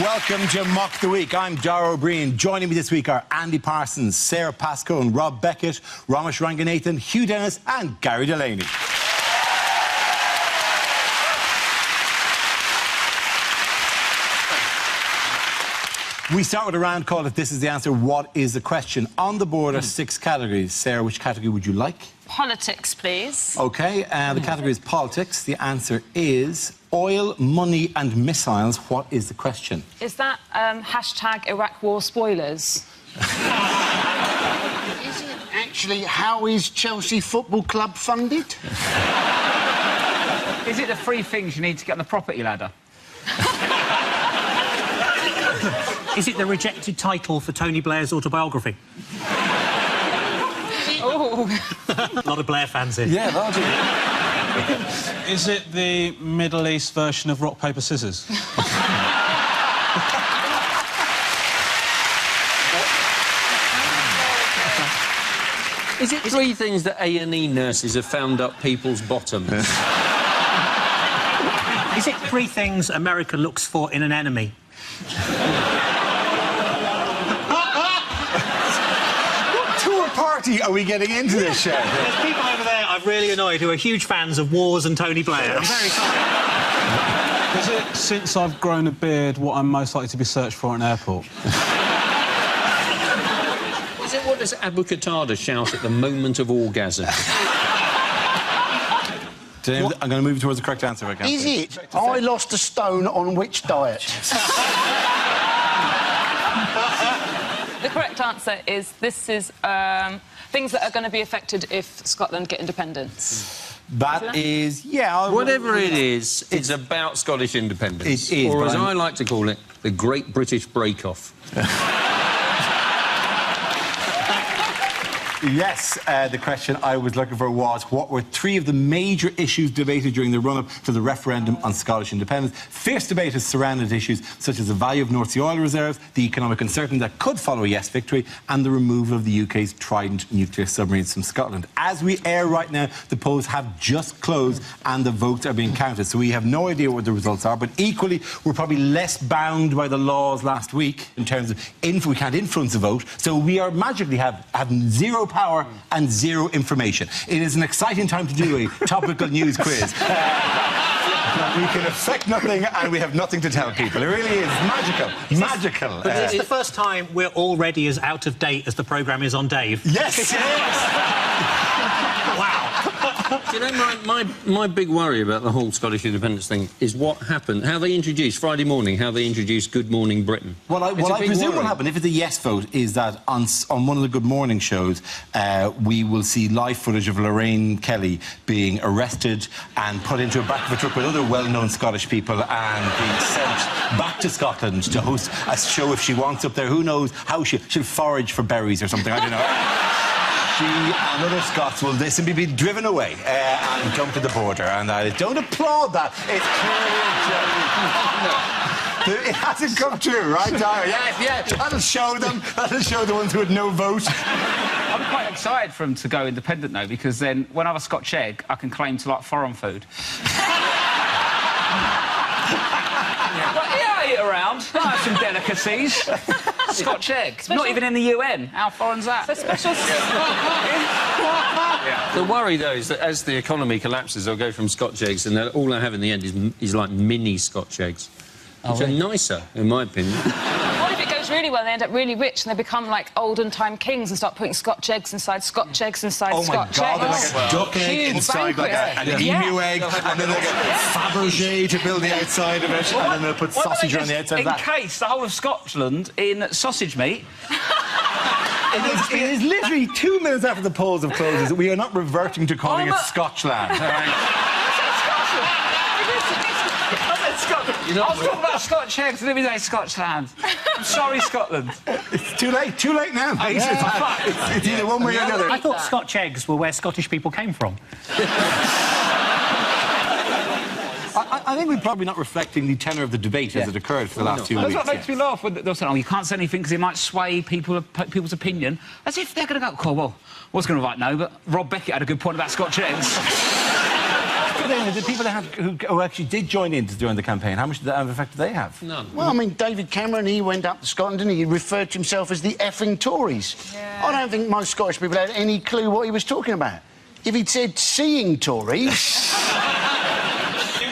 Welcome to Mock the Week. I'm Dara O'Brien. Joining me this week are Andy Parsons, Sarah Pascoe and Rob Beckett, Ramesh Ranganathan, Hugh Dennis and Gary Delaney. We start with a round called If This Is the Answer, What is the Question? On the board are 6 categories. Sarah, which category would you like? Politics, please. OK, the category is politics. The answer is oil, money and missiles. What is the question? Is that hashtag Iraq War spoilers? Is it actually how is Chelsea Football Club funded? Is it the 3 things you need to get on the property ladder? Is it the rejected title for Tony Blair's autobiography? Oh. A lot of Blair fans here. Yeah, largely. Is it the Middle East version of rock, paper, scissors? Is it 3 things that A&E nurses have found up people's bottoms? Is it 3 things America looks for in an enemy? What tour party are we getting into this show? There's people over there I'm really annoyed who are huge fans of Wars and Tony Blair. I'm very sorry. Is it since I've grown a beard what I'm most likely to be searched for at an airport? Is it what does Abu Qatada shout at the moment of orgasm? I'm going to move towards the correct answer if I can. Is it I lost a stone on which diet? The correct answer is this is things that are going to be affected if Scotland get independence. That is, yeah... Whatever it is, it's about Scottish independence. It is, or as I like to call it, the Great British Break-Off. Yes, the question I was looking for was, what were 3 of the major issues debated during the run-up to the referendum on Scottish independence? Fierce debate has surrounded issues such as the value of North Sea oil reserves, the economic uncertainty that could follow a yes victory, and the removal of the UK's Trident nuclear submarines from Scotland. As we air right now, the polls have just closed and the votes are being counted, so we have no idea what the results are, but equally, we're probably less bound by the laws last week in terms of we can't influence the vote, so we are magically have 0 power and 0 information. It is an exciting time to do a topical news quiz. We can affect nothing and we have nothing to tell people. It really is magical. Magical. But it's the first time we're already as out of date as the programme is on Dave. Yes, yes! Wow. Do you know, my big worry about the whole Scottish independence thing is what happened, how they introduced, Friday morning, how they introduced Good Morning Britain. Well, I presume what happened, if it's a yes vote, is that on one of the Good Morning shows, we will see live footage of Lorraine Kelly being arrested and put into a back of a truck with other well-known Scottish people and being sent back to Scotland to host a show if she wants up there. Who knows how she'll forage for berries or something, I don't know. She and other Scots will simply be driven away and jump to the border. And I don't applaud that. It's clearly a joke. It hasn't come true, right, Dara? Yeah. That'll show them. That'll show the ones who had no vote. I'm quite excited for them to go independent, though, because then when I have a Scotch egg, I can claim to like foreign food. I eat around. I have some delicacies. Scotch egg. Not even in the UN. How foreign's that? So special... The worry, though, is that as the economy collapses, they'll go from Scotch eggs, and all they have in the end is like mini Scotch eggs, which are nicer, in my opinion. What if it goes really well, they end up really rich and they become like olden time kings and start putting Scotch eggs inside Scotch eggs inside Scotch eggs? Oh, my God, like a duck egg inside like an emu egg, and then they'll get Fabergé to build the outside of it, and then they'll put sausage around the outside of that. Encase the whole of Scotland in sausage meat. It is literally 2 minutes after the polls have closed. We are not reverting to calling it Scotchland. Scotland. You know I was what? talking about Scotch eggs and everyday Scotland. I'm sorry, Scotland. It's too late now. Yeah. It's either one way or the other. I thought Scotch eggs were where Scottish people came from. I think we're probably not reflecting the tenor of the debate as it occurred for the last 2 That's weeks. what makes me laugh when they'll say, oh, you can't say anything because it might sway people's opinion. As if they're going to go, oh, well, I was going to write no, but Rob Beckett had a good point about Scotch eggs. But then, the people who actually did join in during the campaign, how much of an effect did they have? None. Well, I mean, David Cameron, he went up to Scotland and he referred to himself as the effing Tories. Yeah. I don't think most Scottish people had any clue what he was talking about. If he'd said seeing Tories...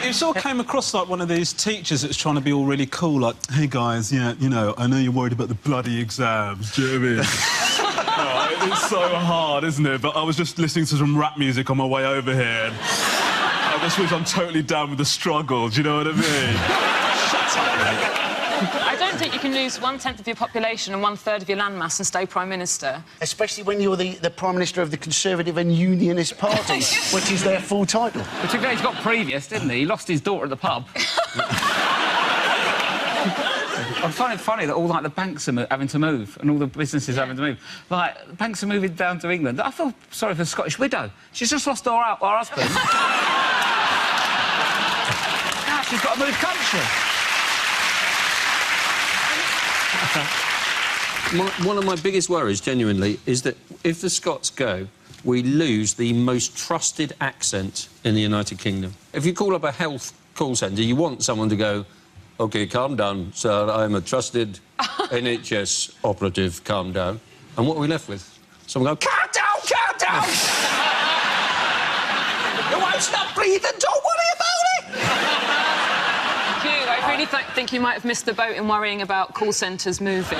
It sort of came across like one of these teachers that's trying to be all really cool, like, hey, guys, yeah, you know, I know you're worried about the bloody exams, do you know what I mean? Oh, it's so hard, isn't it? But I was just listening to some rap music on my way over here, and I just wish I'm totally down with the struggle, do you know what I mean? I don't think you can lose 1/10 of your population and 1/3 of your landmass and stay Prime Minister. Especially when you're the Prime Minister of the Conservative and Unionist Party, which is their full title. But to be fair, he's got previous, didn't he? He lost his daughter at the pub. I find it funny that all, like, the banks are having to move and all the businesses having to move. Like, the banks are moving down to England. I feel sorry for the Scottish widow. She's just lost her husband. Now she's got to move country. One of my biggest worries, genuinely, is that if the Scots go, we lose the most trusted accent in the United Kingdom. If you call up a health call centre, you want someone to go, OK, calm down, sir, I'm a trusted NHS operative, calm down. And what are we left with? Someone go, calm down, calm down! You won't stop breathing, don't worry about it! Hugh, I really think you might have missed the boat in worrying about call centres moving.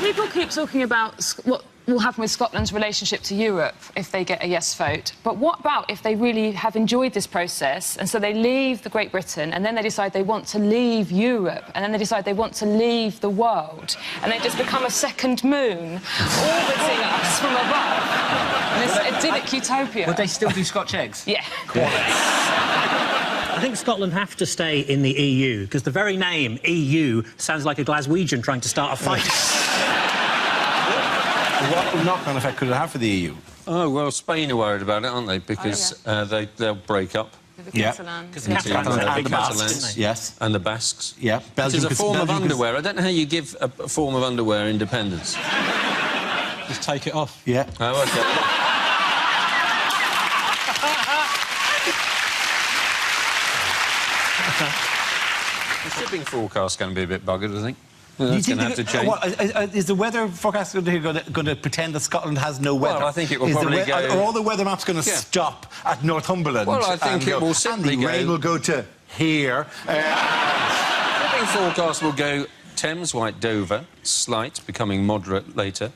People keep talking about what will happen with Scotland's relationship to Europe if they get a yes vote. But what about if they really have enjoyed this process and so they leave the Great Britain and then they decide they want to leave Europe and then they decide they want to leave the world and they just become a second moon orbiting us from above in this idyllic utopia? Would they still do Scotch eggs? Yeah. I think Scotland have to stay in the EU, because the very name EU sounds like a Glaswegian trying to start a fight. What knock-on effect could it have for the EU? Oh, well, Spain are worried about it, aren't they? Because they'll break up. Yeah. Catalans. The Catalans Yeah. are And big the Basques, Basques, didn't they? yes. And the Basques. Yeah. Which is a form of underwear. I don't know how you give a form of underwear independence. Just take it off. Yeah. Oh, OK. The shipping forecast's going to be a bit buggered, I think. Well, that's going to have to change. Is the weather forecast going to pretend that Scotland has no weather? Well, I think it will Is the probably go... Are all the weather maps going to Yeah. stop at Northumberland? Well, I think and it go, will simply and the go... rain will go to here. Shipping forecast will go Thames, White, Dover, slight, becoming moderate later.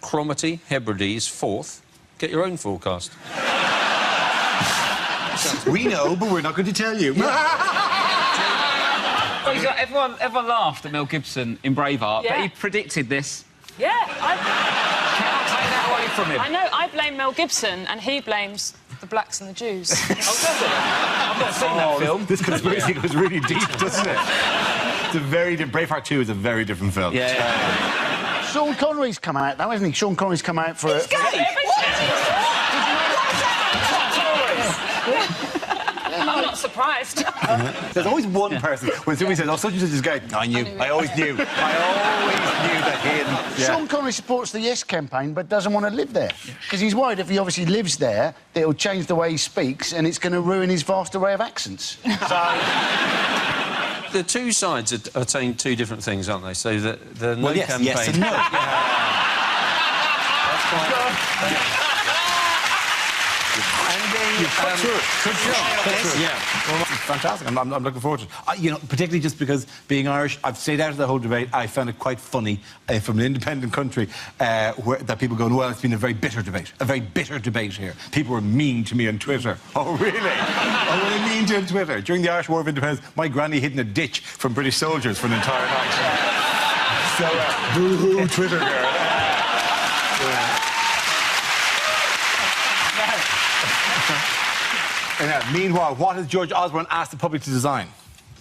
Cromarty, Hebrides, 4th. Get your own forecast. We know, but we're not going to tell you. Well, everyone laughed at Mel Gibson in Braveheart, but Yeah. he predicted this. Yeah, Can't take that away from him. I know. I blame Mel Gibson and he blames the blacks and the Jews. I've not seen that film. This conspiracy goes really deep, doesn't it? It's a very Braveheart 2 is a very different film. Yeah. Sean Connery's come out, though, hasn't he? Sean Connery's come out for... I'm not surprised. There's always one person, when somebody says, oh, such and such is gay, I knew. I always knew. I always knew that him. Yeah. Sean Connery supports the Yes campaign but doesn't want to live there. Because he's worried if he obviously lives there, that it'll change the way he speaks and it's going to ruin his vast array of accents. So... The two sides are saying two different things, aren't they? So the no Well, yes, campaign... yes and no. Good job. Yeah. Well, it's fantastic. I'm looking forward to it. You know, particularly just because being Irish, I've stayed out of the whole debate. I found it quite funny from an independent country that people going, well, it's been a very bitter debate. A very bitter debate here. People were mean to me on Twitter. Oh, really? Oh, were they mean to you on Twitter? During the Irish War of Independence, my granny hid in a ditch from British soldiers for an entire night. So, boo-hoo, Twitter girl. Meanwhile, what has George Osborne asked the public to design?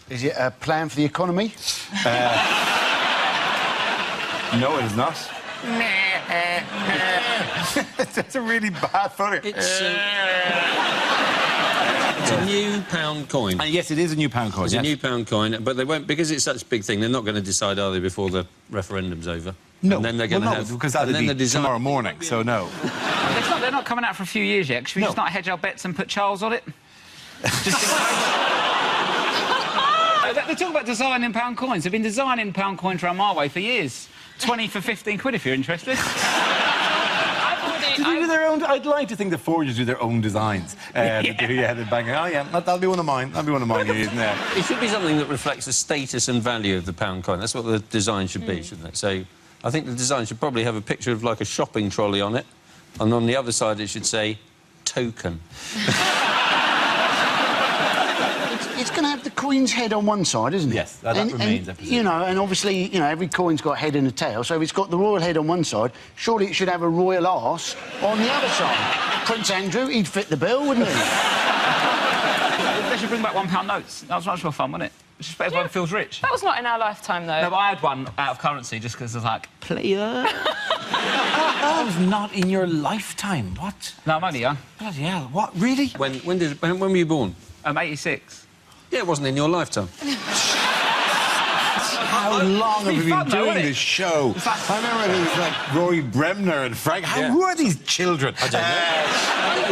Is it a plan for the economy? No, it is not. That's a really bad funny. It's a new pound coin. And yes, it is a new pound coin. It's a new pound coin, but they won't, because it's such a big thing, they're not going to decide, are they, before the referendum's over? No, And then they're going to have... because that'll and then be the design- tomorrow morning, so no. They're not coming out for a few years yet. Should we just not hedge our bets and put Charles on it? Just they talk about designing pound coins. They've been designing pound coins around my way for years. 20 for 15 quid if you're interested. Do they do their own? I'd like to think the forgers do their own designs. They're banging. Oh yeah, that'll be one of mine. That'll be one of mine. Isn't there? It should be something that reflects the status and value of the pound coin. That's what the design should be, shouldn't it? So I think the design should probably have a picture of, like, a shopping trolley on it, and on the other side it should say, token. It's going to have the Queen's head on one side, isn't it? Yes, that remains. You know, and obviously, you know, every coin's got a head and a tail, so if it's got the royal head on one side, surely it should have a royal arse on the other side. Prince Andrew, he'd fit the bill, wouldn't he? They should bring back £1 notes. That was much more fun, wasn't it? It's just everyone feels rich. That was not in our lifetime, though. No, but I had one out of currency just because I was like, player. That was not in your lifetime. What? No, I'm only young. Bloody hell! What? Really? When were you born? I'm 86. Yeah, it wasn't in your lifetime. How long have you been fun, though, doing isn't it? this show? I remember it was like Rory Bremner and Frank. Who are these children? I don't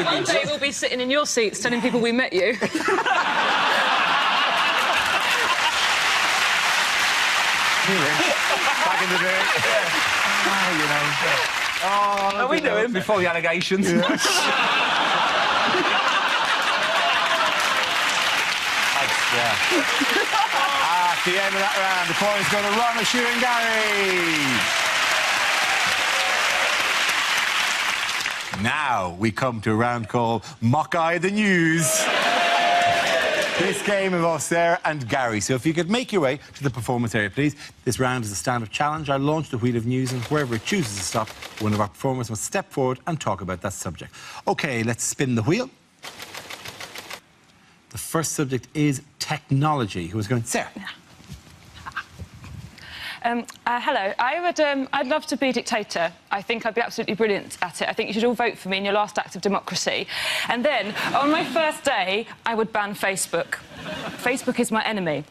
know. One day we'll be sitting in your seats telling people we met you. Back in the day. You know. How are we doing before the allegations? At the end of that round, the points go to Ron, Ashur and Gary. Now we come to a round called Mock-Eye the News. This game involves Sarah and Gary. So if you could make your way to the performance area, please. This round is a stand-up challenge. I launch the wheel of news, and wherever it chooses to stop, one of our performers must step forward and talk about that subject. OK, let's spin the wheel. The first subject is technology. Who is going? Sarah. Hello. I'd love to be a dictator. I think I'd be absolutely brilliant at it. I think you should all vote for me in your last act of democracy. And then, on my first day, I would ban Facebook. Facebook is my enemy.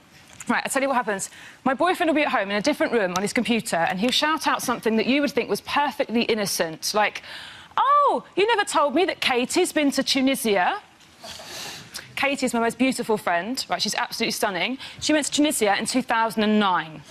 Right, I'll tell you what happens. My boyfriend will be at home in a different room on his computer, and he'll shout out something that you would think was perfectly innocent, like, "Oh, you never told me that Katie's been to Tunisia." Katie is my most beautiful friend. Right, she's absolutely stunning. She went to Tunisia in 2009.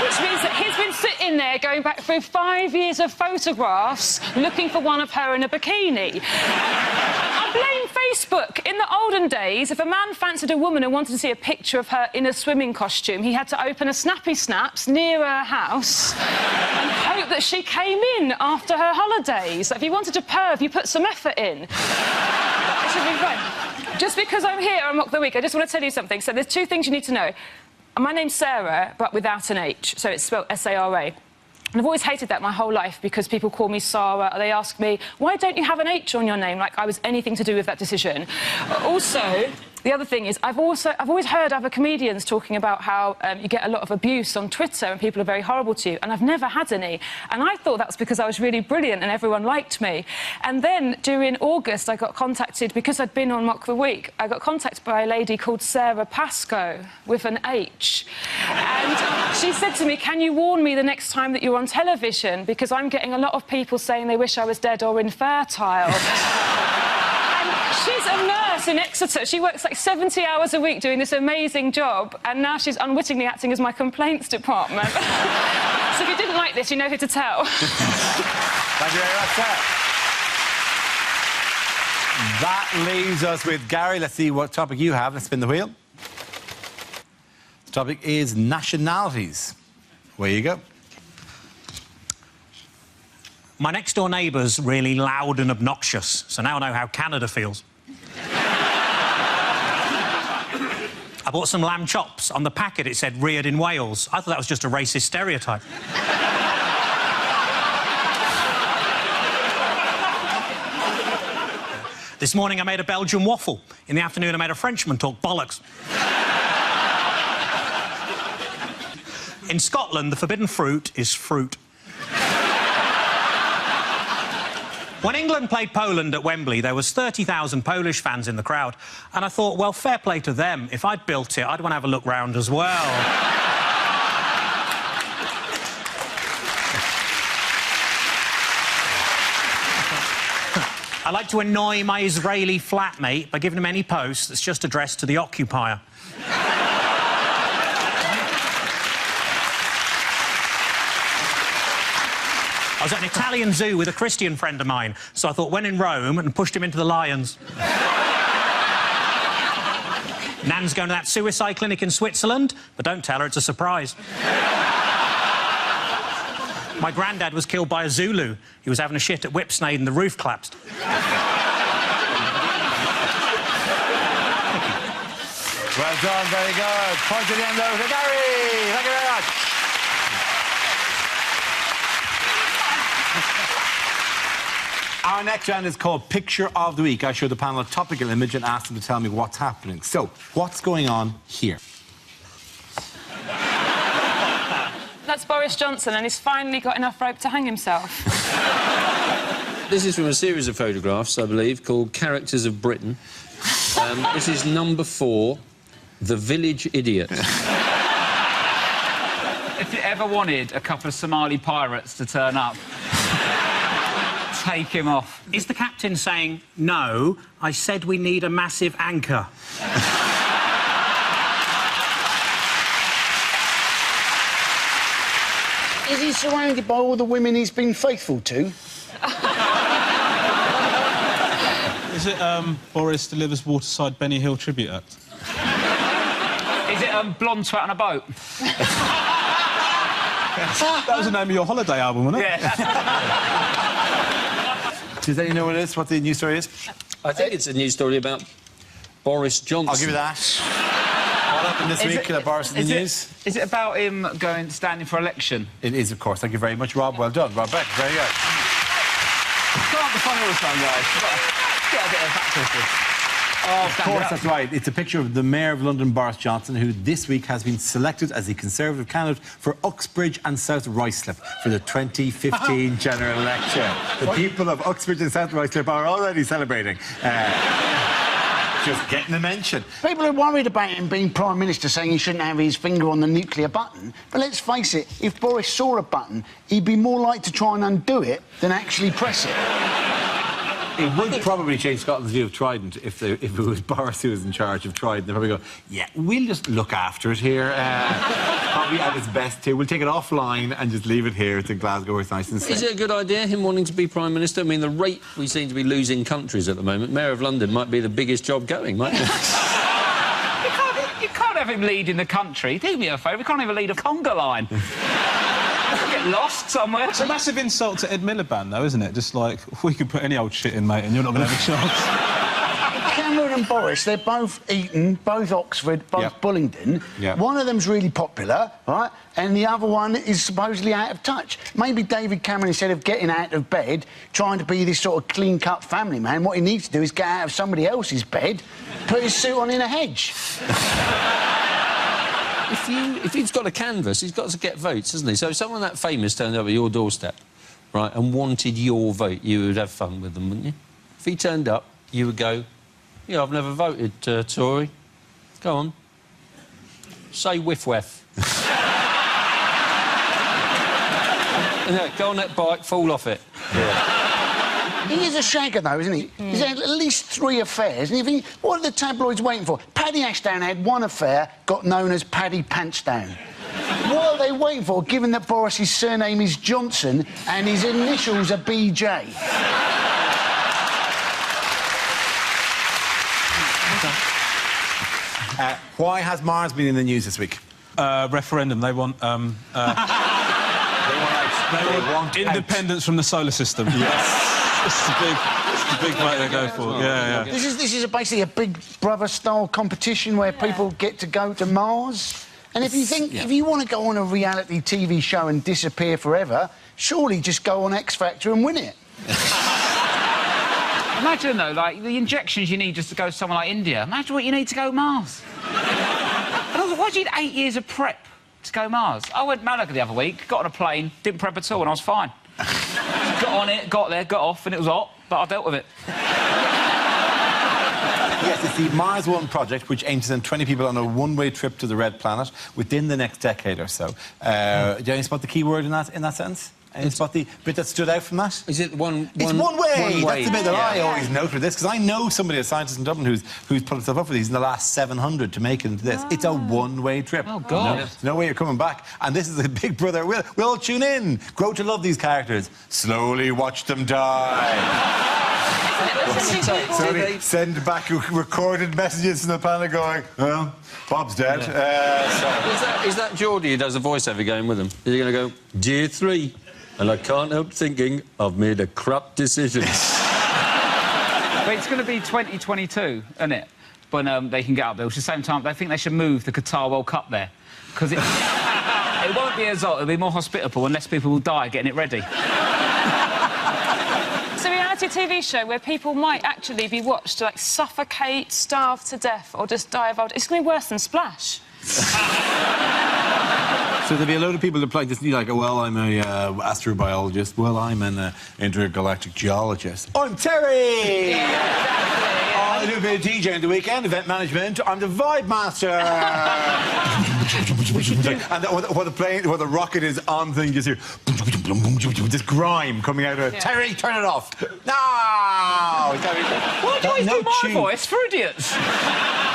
Which means that he's been sitting there going back through 5 years of photographs looking for one of her in a bikini. I blame Facebook. In the olden days, if a man fancied a woman and wanted to see a picture of her in a swimming costume, he had to open a Snappy Snaps near her house and hope that she came in after her holidays. If you wanted to perv, you put some effort in. It should be fine. Just because I'm here on Mock the Week, I just want to tell you something. So there's two things you need to know. My name's Sarah, but without an H, so it's spelled S-A-R-A. And I've always hated that my whole life because people call me Sarah, or they ask me, why don't you have an H on your name? Like I was anything to do with that decision. Also, the other thing is, I've always heard other comedians talking about how you get a lot of abuse on Twitter and people are very horrible to you, and I've never had any. And I thought that was because I was really brilliant and everyone liked me. And then during August, I got contacted, because I'd been on Mock the Week, I got contacted by a lady called Sarah Pascoe with an H. And she said to me, can you warn me the next time that you're on television? Because I'm getting a lot of people saying they wish I was dead or infertile. She's a nurse in Exeter. She works like 70 hours a week doing this amazing job, and now she's unwittingly acting as my complaints department. So if you didn't like this, you know who to tell. Thank you very much, Sarah. That leaves us with Gary. Let's see what topic you have. Let's spin the wheel. The topic is nationalities. Where you go. My next-door neighbour's really loud and obnoxious, so now I know how Canada feels. I bought some lamb chops. On the packet, it said reared in Wales. I thought that was just a racist stereotype. This morning I made a Belgian waffle. In the afternoon I made a Frenchman talk bollocks. In Scotland, the forbidden fruit is fruit. When England played Poland at Wembley, there was 30,000 Polish fans in the crowd. And I thought, well, fair play to them. If I'd built it, I'd want to have a look round as well. I like to annoy my Israeli flatmate by giving him any post that's just addressed to the occupier. I was at an Italian zoo with a Christian friend of mine, so I thought, when in Rome, and pushed him into the lions. Nan's going to that suicide clinic in Switzerland, but don't tell her, it's a surprise. My granddad was killed by a Zulu. He was having a shit at Whipsnade and the roof collapsed. Well done, very good. Point again, though, to Gary. Thank you very much. Our next round is called Picture of the Week. I show the panel a topical image and ask them to tell me what's happening. So, what's going on here? That's Boris Johnson, and he's finally got enough rope to hang himself. This is from a series of photographs, I believe, called Characters of Britain. This is number 4, The Village Idiot. If you ever wanted a couple of Somali pirates to turn up, take him off. Is the captain saying, no, I said we need a massive anchor? Is he surrounded by all the women he's been faithful to? Is it Boris delivers Waterside Benny Hill tribute act? Is it Blonde Twat on a Boat? That was the name of your holiday album, wasn't it? Yeah. Does anyone know what it is? What the news story is? I think it's a news story about Boris Johnson. I'll give you that. What happened this week? Boris in the news? Is it about him standing for election? It is, of course. Thank you very much, Rob. Well done. Rob Beck, very good. Can't be funny all the time, guys. Get a bit of practice. Oh, Of course, that's right. It's a picture of the Mayor of London, Boris Johnson, who this week has been selected as the Conservative candidate for Uxbridge and South Ruislip for the 2015 general election. The people of Uxbridge and South Ruislip are already celebrating. Just getting a mention. People are worried about him being Prime Minister, saying he shouldn't have his finger on the nuclear button. But let's face it, if Boris saw a button, he'd be more likely to try and undo it than actually press it. It would probably change Scotland's view of Trident if it was Boris who was in charge of Trident. They'd probably go, yeah, we'll just look after it here. Probably at its best too. We'll take it offline and just leave it here. It's in Glasgow. It's nice and safe. Is it a good idea, him wanting to be Prime Minister? I mean, the rate we seem to be losing countries at the moment, Mayor of London might be the biggest job going, mightn't it? You can't have him leading the country. Do me a favour, he can't even lead a conga line. Get lost somewhere. It's a massive insult to Ed Miliband, though, isn't it? Just like, we could put any old shit in, mate, and you're not going to have a chance. Cameron and Boris, they're both Eton, both Oxford, both Yep. Bullingdon. Yep. One of them's really popular, right? And the other one is supposedly out of touch. Maybe David Cameron, instead of getting out of bed, trying to be this sort of clean-cut family man, what he needs to do is get out of somebody else's bed, put his suit on in a hedge. If he's got a canvas, he's got to get votes, hasn't he? So if someone that famous turned up at your doorstep, right, and wanted your vote, you would have fun with them, wouldn't you? If he turned up, you would go, yeah, I've never voted Tory. Go on. Say whiff-waff. Go on that bike, fall off it. Yeah. He is a shagger, though, isn't he? He's had at least 3 affairs. And you think, what are the tabloids waiting for? Paddy Ashdown had 1 affair, got known as Paddy Pantsdown. What are they waiting for, given that Boris's surname is Johnson and his initials are BJ? Why has Mars been in the news this week? Referendum. They want... They want independence from the solar system. Yes. It's the big way they go for. Yeah. This is basically a Big Brother-style competition where people get to go to Mars. And if you think, if you want to go on a reality TV show and disappear forever, surely just go on X Factor and win it. Imagine, though, like, the injections you need just to go somewhere like India. Imagine what you need to go Mars. And also, why do you need 8 years of prep to go Mars? I went Malaga the other week, got on a plane, didn't prep at all, and I was fine. Got on it, got there, got off, and it was hot, but I dealt with it. Yes, it's the Mars One project, which aims to send 20 people on a one-way trip to the Red Planet within the next decade or so. Do you spot the key word in that sense? And spot the bit that stood out from that? Is it one? It's one way. One way. That's the bit that I always note for this, because I know somebody, a scientist in Dublin, who's put himself up for these in the last 700 to make it into this. It's a one-way trip. Oh, God. There's no way you're coming back. And this is a Big Brother. We'll all tune in. Grow to love these characters. Slowly watch them die. Slowly send back recorded messages from the planet going, well, Bob's dead. Is that Geordie who does the voiceover going with them? Is he going to go, Dear 3, and I can't help thinking I've made a crap decision. But it's going to be 2022, isn't it? When they can get up there, which at the same time, they think they should move the Qatar World Cup there. Because it won't be as hot, it'll be more hospitable and less people will die getting it ready. It's a reality TV show where people might actually be watched to, like, suffocate, starve to death, or just die of old... It's going to be worse than Splash. So there'll be a load of people that play this, like, well, I'm a astrobiologist. Well, I'm an intergalactic geologist. I'm Terry! Yeah, exactly. I do a bit of DJ in the weekend, event management. I'm the Vibe Master. And what the rocket is on thing, you just hear this grime coming out of it. Terry, turn it off. No! Why do you always do my voice for idiots?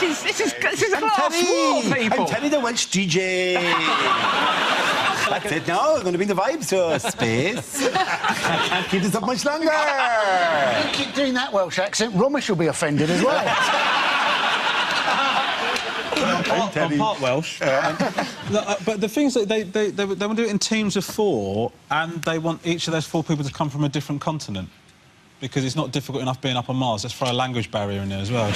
This is a class war, people. I'm Terry the Welsh DJ. That's it now. I'm going to bring the vibes to space. I can't keep this up much longer. You keep doing that Welsh accent, Romish will be offended as well. I'm part Welsh. But the things that they want to do it in teams of 4, and they want each of those 4 people to come from a different continent, because it's not difficult enough being up on Mars. Let's throw a language barrier in there as well.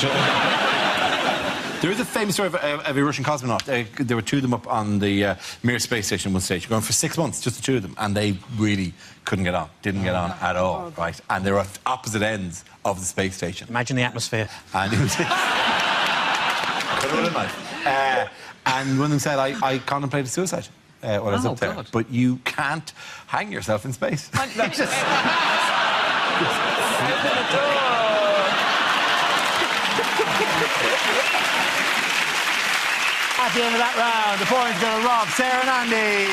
There is a famous story of a Russian cosmonaut. There were 2 of them up on the Mir space station at one stage, going for 6 months, just the 2 of them, and they really couldn't get on, didn't get on at all, right? And they were at opposite ends of the space station. Imagine the atmosphere. And it was... and one of them said, I contemplated suicide while I was up there. God. But you can't hang yourself in space. At the end of that round, the points go to Rob, Sarah and Andy.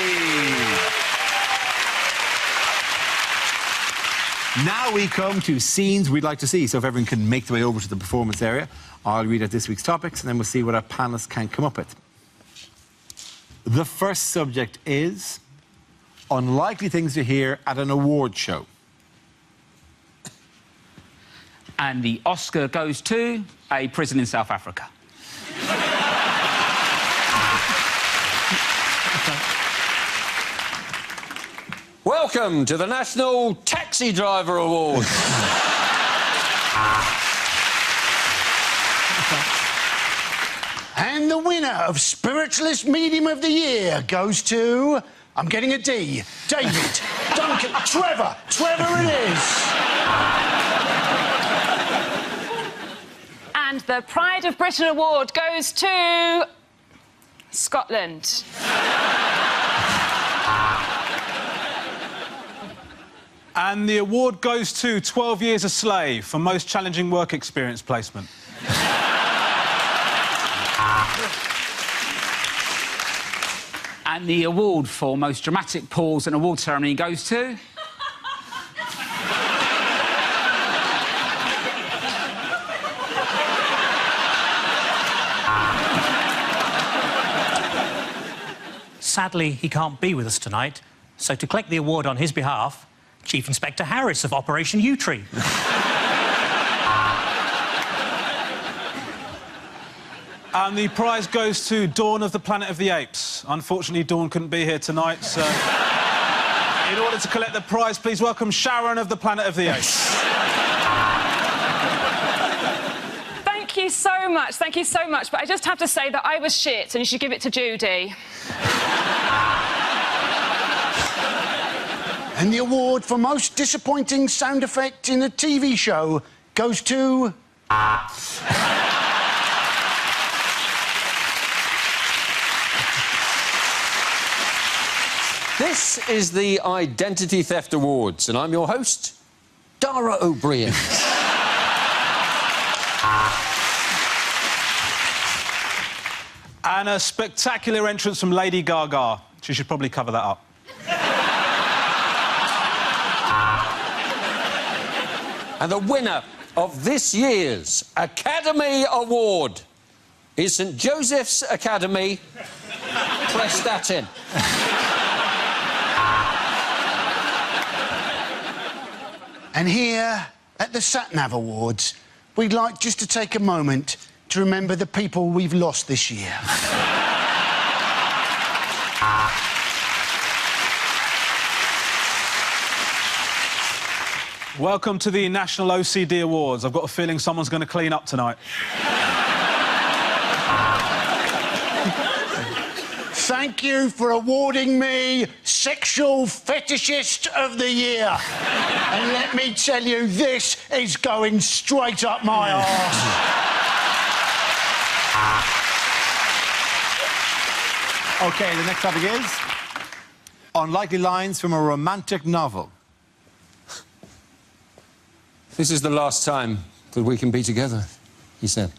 Now we come to scenes we'd like to see. So if everyone can make their way over to the performance area, I'll read out this week's topics, and then we'll see what our panellists can come up with. The first subject is unlikely things to hear at an award show. And the Oscar goes to a prison in South Africa. Welcome to the National Taxi Driver Awards. And the winner of Spiritualist Medium of the Year goes to... I'm getting a D. David, Duncan, Trevor. Trevor it is. And the Pride of Britain award goes to... Scotland. And the award goes to 12 Years a Slave for most challenging work experience placement. And the award for most dramatic pause in an award ceremony goes to... Sadly, he can't be with us tonight, so to collect the award on his behalf, Chief Inspector Harris of Operation Yewtree. And the prize goes to Dawn of the Planet of the Apes. Unfortunately, Dawn couldn't be here tonight, so... In order to collect the prize, please welcome Sharon of the Planet of the Apes. Thank you so much, thank you so much. But I just have to say that I was shit, and you should give it to Judy. And the award for most disappointing sound effect in a TV show goes to... This is the Identity Theft Awards, and I'm your host, Dara O'Brien. And a spectacular entrance from Lady Gaga. She should probably cover that up. And the winner of this year's Academy Award is St Joseph's Academy, Prestatyn. And here, at the Sat-Nav Awards, we'd like just to take a moment to remember the people we've lost this year. Welcome to the National OCD Awards. I've got a feeling someone's going to clean up tonight. Thank you for awarding me Sexual Fetishist of the Year. And let me tell you, this is going straight up my arse. OK, the next topic is unlikely lines from a romantic novel. This is the last time that we can be together, he said.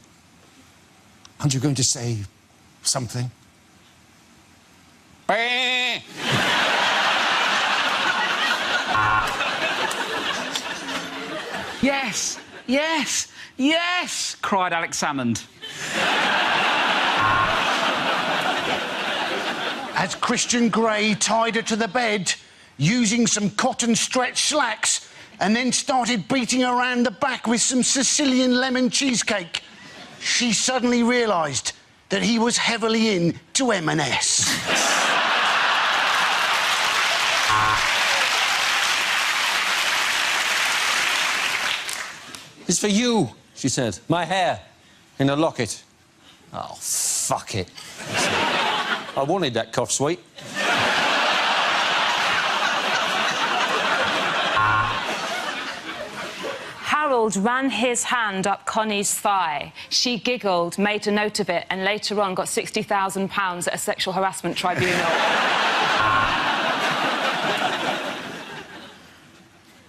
Aren't you going to say something? Yes, yes, yes, cried Alex Salmond. As Christian Grey tied her to the bed using some cotton stretch slacks and then started beating her around the back with some Sicilian lemon cheesecake, she suddenly realised that he was heavily into M&S. It's for you, she said. My hair in a locket. Oh, fuck it. I wanted that cough sweet. Harold ran his hand up Connie's thigh. She giggled, made a note of it, and later on got £60,000 at a sexual harassment tribunal.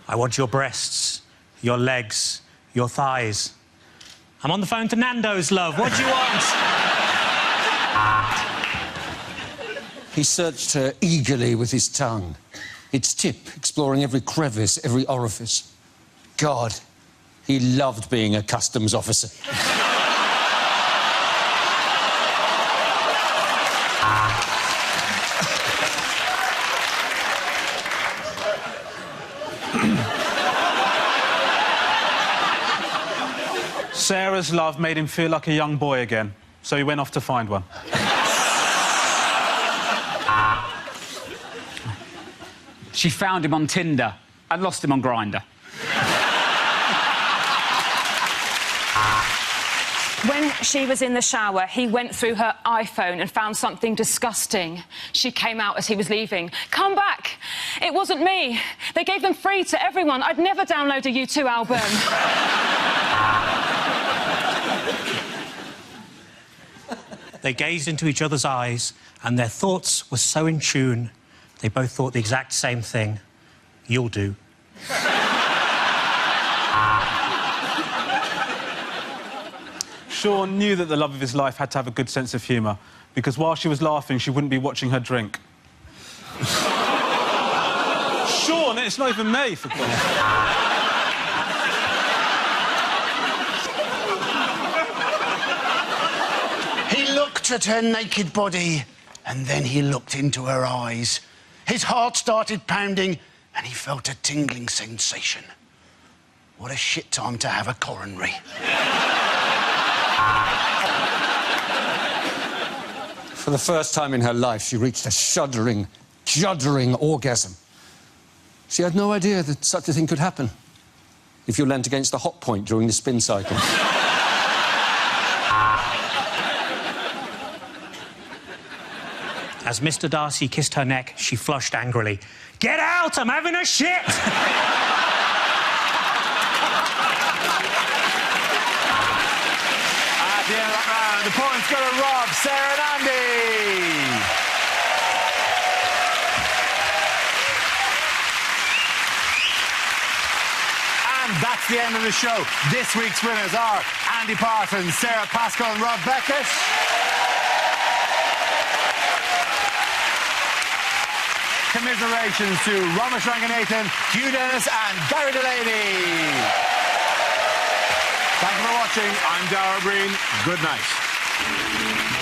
I want your breasts, your legs, your thighs. I'm on the phone to Nando's, love. What do you want? He searched her eagerly with his tongue, its tip exploring every crevice, every orifice. God, he loved being a customs officer. Sarah's love made him feel like a young boy again, so he went off to find one. She found him on Tinder and lost him on Grindr. When she was in the shower, he went through her iPhone and found something disgusting. She came out as he was leaving. Come back! It wasn't me. They gave them free to everyone. I'd never download a U2 album. They gazed into each other's eyes, and their thoughts were so in tune, they both thought the exact same thing. You'll do. Sean knew that the love of his life had to have a good sense of humour, because while she was laughing, she wouldn't be watching her drink. Sean, it's not even me, for God's sake. He looked at her naked body, and then he looked into her eyes. His heart started pounding, and he felt a tingling sensation. What a shit time to have a coronary. For the first time in her life, she reached a shuddering, juddering orgasm. She had no idea that such a thing could happen if you leant against the hot point during the spin cycle. As Mr. Darcy kissed her neck, she flushed angrily. Get out! I'm having a shit! At the end of that round, the points go to Rob, Sarah and Andy. And that's the end of the show. This week's winners are Andy Parsons, Sarah Pascoe and Rob Beckett. Commiserations to Ramesh Ranganathan, Hugh Dennis and Gary Delaney. Thank you for watching. I'm Dara Breen. Good night.